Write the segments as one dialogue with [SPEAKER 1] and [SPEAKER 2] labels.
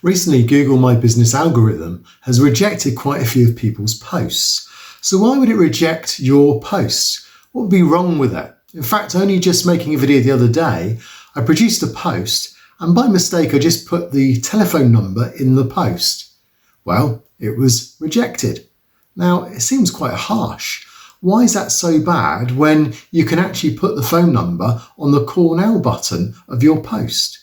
[SPEAKER 1] Recently, Google My Business algorithm has rejected quite a few of people's posts. So why would it reject your post? What would be wrong with it? In fact, only just making a video the other day, I produced a post and by mistake I just put the telephone number in the post. Well, it was rejected. Now, it seems quite harsh. Why is that so bad when you can actually put the phone number on the Call Now button of your post?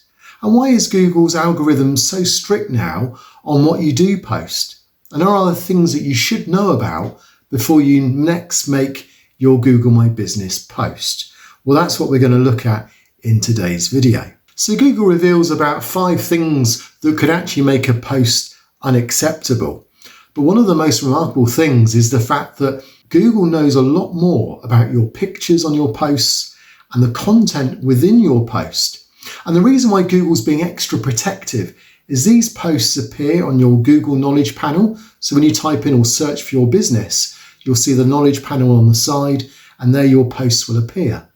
[SPEAKER 1] And why is Google's algorithm so strict now on what you do post? And are there things that you should know about before you next make your Google My Business post? Well, that's what we're going to look at in today's video. So Google reveals about 5 things that could actually make a post unacceptable. But one of the most remarkable things is the fact that Google knows a lot more about your pictures on your posts and the content within your post. And the reason why Google's being extra protective is these posts appear on your Google Knowledge panel. So when you type in or search for your business, you'll see the Knowledge panel on the side and there your posts will appear.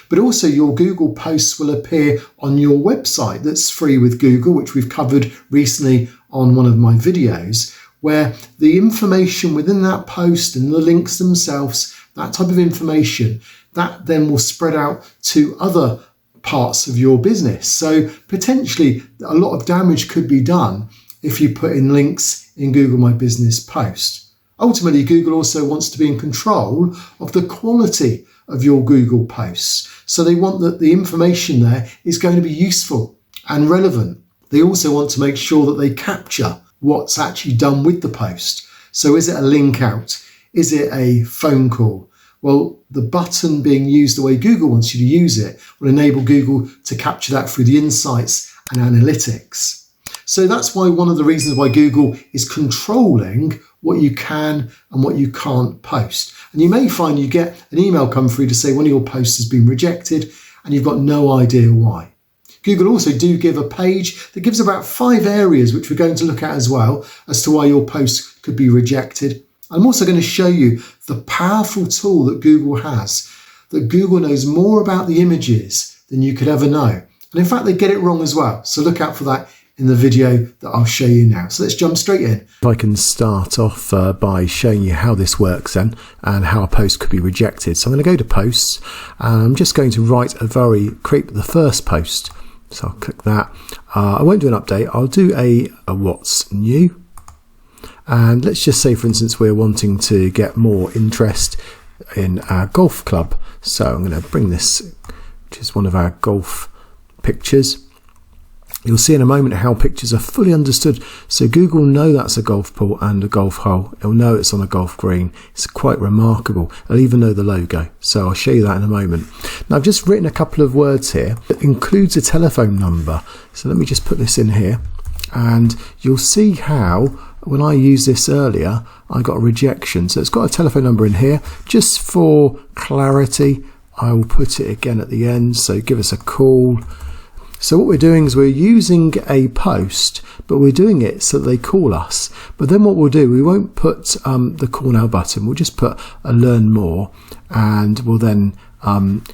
[SPEAKER 1] But also your Google posts will appear on your website that's free with Google, which we've covered recently on one of my videos, where the information within that post and the links themselves, that type of information, that then will spread out to other parts of your business. So potentially a lot of damage could be done if you put in links in Google My Business post. Ultimately, Google also wants to be in control of the quality of your Google posts. So they want that the information there is going to be useful and relevant. They also want to make sure that they capture what's actually done with the post. So is it a link out? Is it a phone call? Well, the button being used the way Google wants you to use it will enable Google to capture that through the insights and analytics. So that's why one of the reasons why Google is controlling what you can and what you can't post. And you may find you get an email come through to say one of your posts has been rejected and you've got no idea why. Google also do give a page that gives about 5 areas which we're going to look at as well as to why your post could be rejected. I'm also going to show you the powerful tool that Google has, that Google knows more about the images than you could ever know. And in fact, they get it wrong as well. So look out for that in the video that I'll show you now. So let's jump straight in.
[SPEAKER 2] I can start off by showing you how this works then and how a post could be rejected. So I'm going to go to posts and I'm just going to create the first post. So I'll click that. I won't do an update. I'll do a what's new. And let's just say, for instance, we're wanting to get more interest in our golf club. So I'm going to bring this, which is one of our golf pictures. You'll see in a moment how pictures are fully understood. So Google know that's a golf ball and a golf hole. It'll know it's on a golf green. It's quite remarkable. It'll even know the logo. So I'll show you that in a moment. Now I've just written a couple of words here. It includes a telephone number. So let me just put this in here. And you'll see how when I used this earlier, I got a rejection. So it's got a telephone number in here. Just for clarity, I will put it again at the end. So give us a call. So what we're doing is we're using a post, but we're doing it so that they call us. But then what we'll do, we won't put the call now button. We'll just put a learn more, and we'll then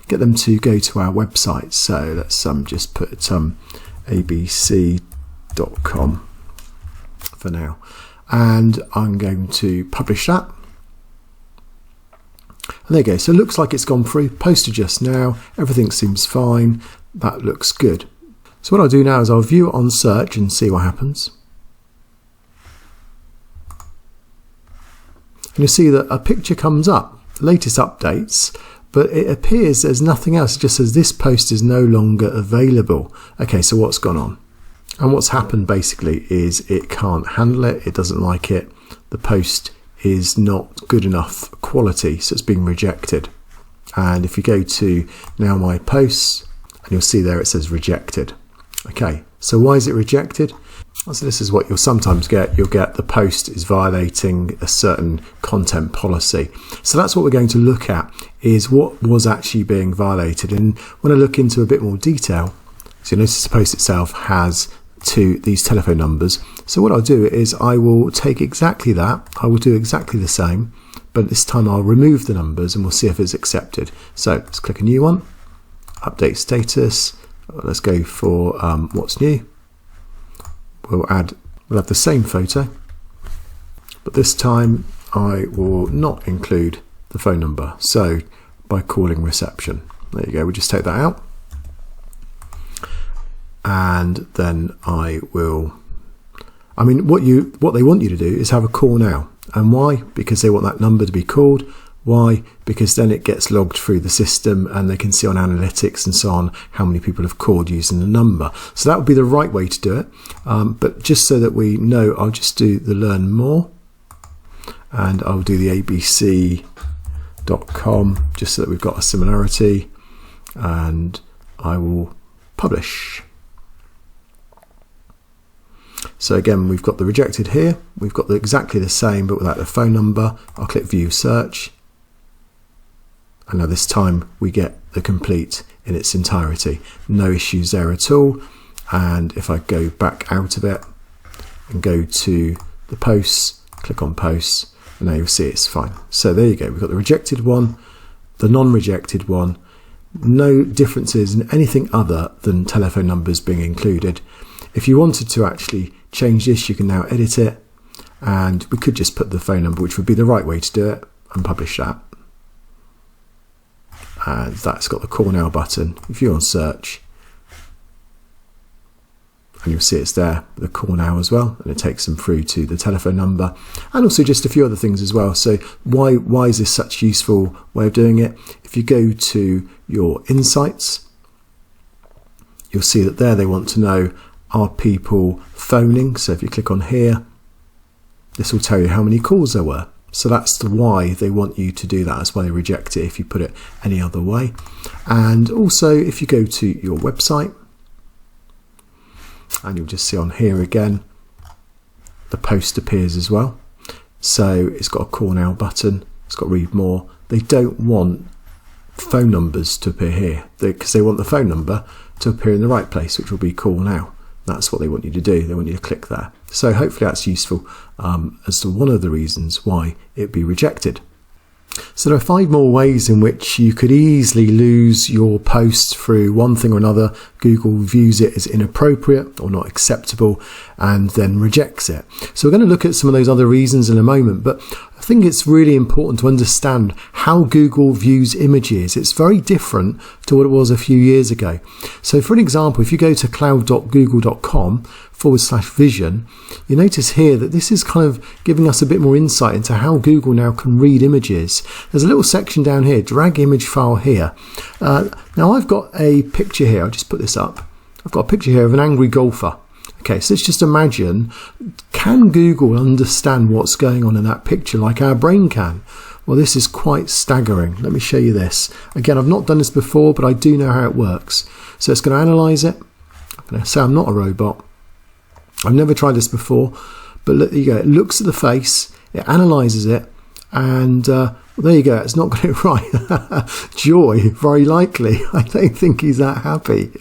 [SPEAKER 2] get them to go to our website. So let's just put abc.com for now. And I'm going to publish that. And there you go. So it looks like it's gone through. Posted just now. Everything seems fine. That looks good. So what I'll do now is I'll view it on search and see what happens. And you'll see that a picture comes up, latest updates, but it appears there's nothing else. It just says this post is no longer available. Okay, so what's gone on? And what's happened basically is it can't handle it. It doesn't like it. The post is not good enough quality, so it's being rejected. And if you go to now my posts, and you'll see there it says rejected. Okay, so why is it rejected? So this is what you'll sometimes get. You'll get the post is violating a certain content policy. So that's what we're going to look at, is what was actually being violated. And when I look into a bit more detail, so you notice the post itself has these telephone numbers. So what I'll do is I will take exactly that. I will do exactly the same, but this time I'll remove the numbers and we'll see if it's accepted. So let's click a new one. Update status. Let's go for what's new. we'll have the same photo, but this time I will not include the phone number. So by calling reception, there you go, we just take that out. And then what they want you to do is have a call now. And why? Because they want that number to be called. Why? Because then it gets logged through the system and they can see on analytics and so on how many people have called using the number. So that would be the right way to do it. But just so that we know, I'll just do the learn more, and I'll do the abc.com just so that we've got a similarity, and I will publish. So again, we've got the rejected here, we've got exactly the same but without the phone number. I'll click view search, and now this time we get the complete in its entirety. No issues there at all. And if I go back out of it and go to the posts, click on posts, and now you'll see it's fine. So there you go, we've got the rejected one, the non-rejected one, no differences in anything other than telephone numbers being included. If you wanted to actually change this, you can now edit it, and we could just put the phone number, which would be the right way to do it, and publish that. And that's got the call now button. If you're on search, and you'll see it's there, the call now as well, and it takes them through to the telephone number, and also just a few other things as well. So why is this such a useful way of doing it? If you go to your insights, you'll see that there they want to know, are people phoning? So if you click on here, this will tell you how many calls there were. So that's the why they want you to do that. That's why they reject it if you put it any other way. And also if you go to your website, and you'll just see on here again, the post appears as well. So it's got a call now button, it's got read more. They don't want phone numbers to appear here because they want the phone number to appear in the right place, which will be call now. That's what they want you to do. They want you to click there. So hopefully that's useful as to one of the reasons why it'd be rejected. So there are 5 more ways in which you could easily lose your post through one thing or another. Google views it as inappropriate or not acceptable and then rejects it. So we're going to look at some of those other reasons in a moment, but I think it's really important to understand how Google views images. It's very different to what it was a few years ago. So for an example, if you go to cloud.google.com/vision, you notice here that this is kind of giving us a bit more insight into how Google now can read images. There's a little section down here, drag image file here. Now I've got a picture here, I'll just put this up. I've got a picture here of an angry golfer. Okay, so let's just imagine, can Google understand what's going on in that picture like our brain can? Well, this is quite staggering. Let me show you this. Again, I've not done this before, but I do know how it works. So it's going to analyze it. I'm going to say I'm not a robot. I've never tried this before, but look, there you go. It looks at the face, it analyzes it, and well, there you go. It's not got it right. Joy, very likely. I don't think he's that happy.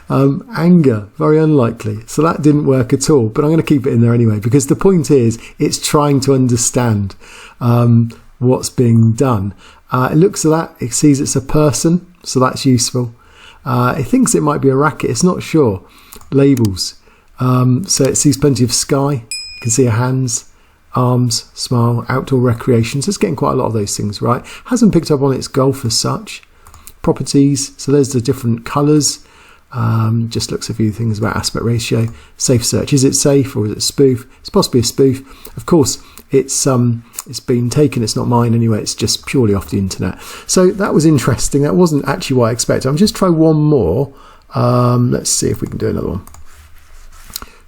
[SPEAKER 2] Anger, very unlikely. So that didn't work at all, but I'm going to keep it in there anyway, because the point is it's trying to understand what's being done. It looks at that, it sees it's a person, so that's useful. It thinks it might be a racket, it's not sure. Labels. So it sees plenty of sky, you can see her hands, arms, smile, outdoor recreation. So it's getting quite a lot of those things right. Hasn't picked up on its golf as such. Properties, so there's the different colours. Just looks a few things about aspect ratio. Safe search, is it safe or is it a spoof? It's possibly a spoof. Of course, it's been taken, it's not mine anyway, it's just purely off the internet. So that was interesting. That wasn't actually what I expected. I'm just try one more. Let's see if we can do another one.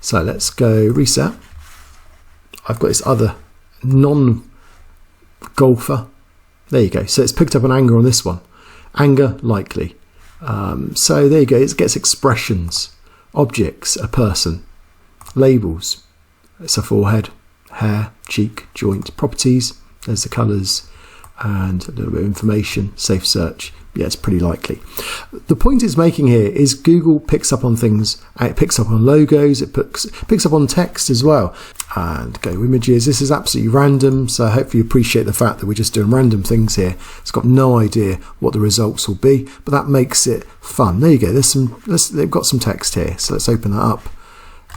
[SPEAKER 2] So let's go reset. I've got this other non-golfer. There you go. So it's picked up an anger on this one. Anger, likely. So there you go. It gets expressions, objects, a person, labels. It's a forehead, hair, cheek, joint, properties. There's the colours and a little bit of information. Safe search. Yeah, it's pretty likely. The point it's making here is Google picks up on things. It picks up on logos. It picks up on text as well. And go images. This is absolutely random, so I hope you appreciate the fact that we're just doing random things here. It's got no idea what the results will be, but that makes it fun. There you go. They've got some text here, so let's open that up.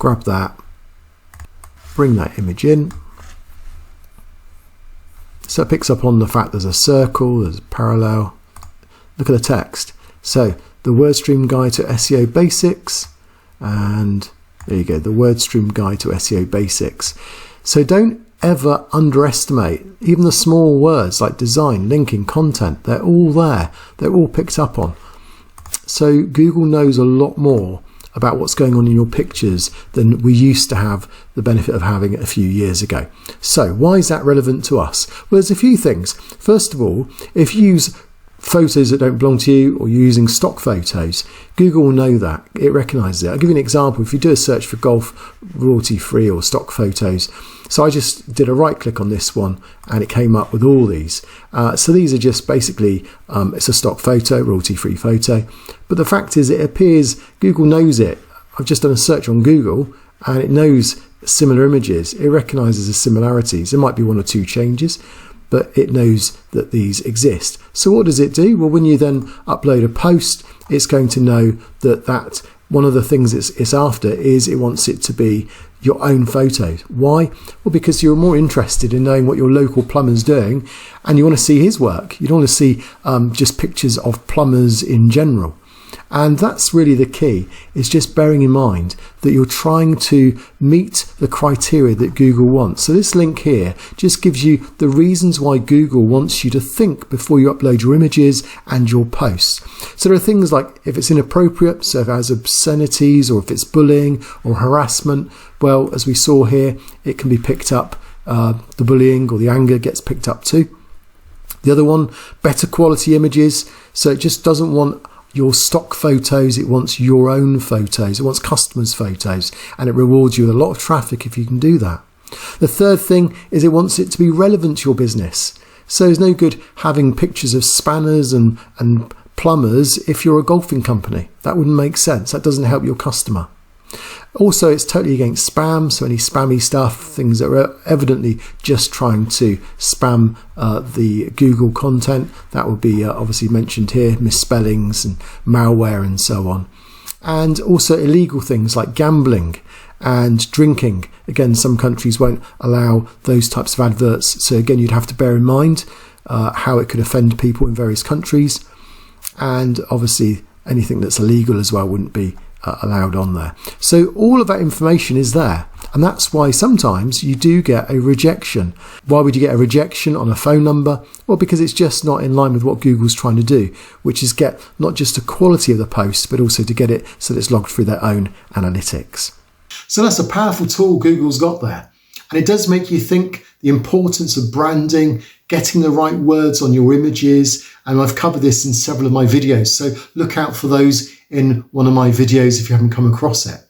[SPEAKER 2] grab that, bring that image in. So it picks up on the fact there's a circle, there's a parallel. Look at the text. So the WordStream Guide to SEO Basics, and there you go, the WordStream Guide to SEO Basics. So don't ever underestimate even the small words like design, linking, content. They're all there. They're all picked up on. So Google knows a lot more about what's going on in your pictures than we used to have the benefit of having a few years ago. So why is that relevant to us? Well, there's a few things. First of all, if you use photos that don't belong to you, or you're using stock photos, Google will know that. It recognises it. I'll give you an example. If you do a search for golf royalty free or stock photos, so I just did a right click on this one and it came up with all these. So these are just basically, it's a stock photo, royalty free photo. But the fact is, it appears Google knows it. I've just done a search on Google and it knows similar images. It recognises the similarities. There might be one or two changes, but it knows that these exist. So what does it do? Well, when you then upload a post, it's going to know that one of the things it's after is it wants it to be your own photos. Why? Well, because you're more interested in knowing what your local plumber's doing and you want to see his work. You don't want to see just pictures of plumbers in general. And that's really the key, is just bearing in mind that you're trying to meet the criteria that Google wants. So this link here just gives you the reasons why Google wants you to think before you upload your images and your posts. So there are things like if it's inappropriate, so if it has obscenities, or if it's bullying or harassment, well, as we saw here, it can be picked up, the bullying or the anger gets picked up too. The other one, better quality images. So it just doesn't want your stock photos, it wants your own photos, it wants customers' photos, and it rewards you with a lot of traffic if you can do that. The third thing is it wants it to be relevant to your business. So it's no good having pictures of spanners and plumbers if you're a golfing company. That wouldn't make sense. That doesn't help your customer. Also, it's totally against spam, so any spammy stuff, things that are evidently just trying to spam the Google content, that would be obviously mentioned here, misspellings and malware and so on. And also illegal things like gambling and drinking. Again, some countries won't allow those types of adverts, so again, you'd have to bear in mind how it could offend people in various countries. And obviously, anything that's illegal as well wouldn't be allowed on there. So all of that information is there, and that's why sometimes you do get a rejection. Why would you get a rejection on a phone number? Well, because it's just not in line with what Google's trying to do, which is get not just the quality of the post, but also to get it so that it's logged through their own analytics.
[SPEAKER 1] So that's a powerful tool Google's got there, and it does make you think the importance of branding, getting the right words on your images, and I've covered this in several of my videos, so look out for those in one of my videos if you haven't come across it.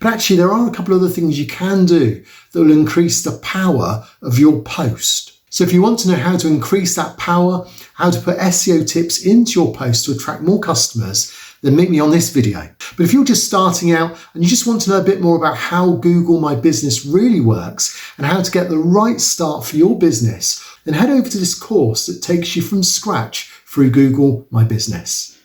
[SPEAKER 1] But actually, there are a couple of other things you can do that will increase the power of your post. So if you want to know how to increase that power, how to put SEO tips into your post to attract more customers, then meet me on this video. But if you're just starting out and you just want to know a bit more about how Google My Business really works and how to get the right start for your business, then head over to this course that takes you from scratch through Google My Business.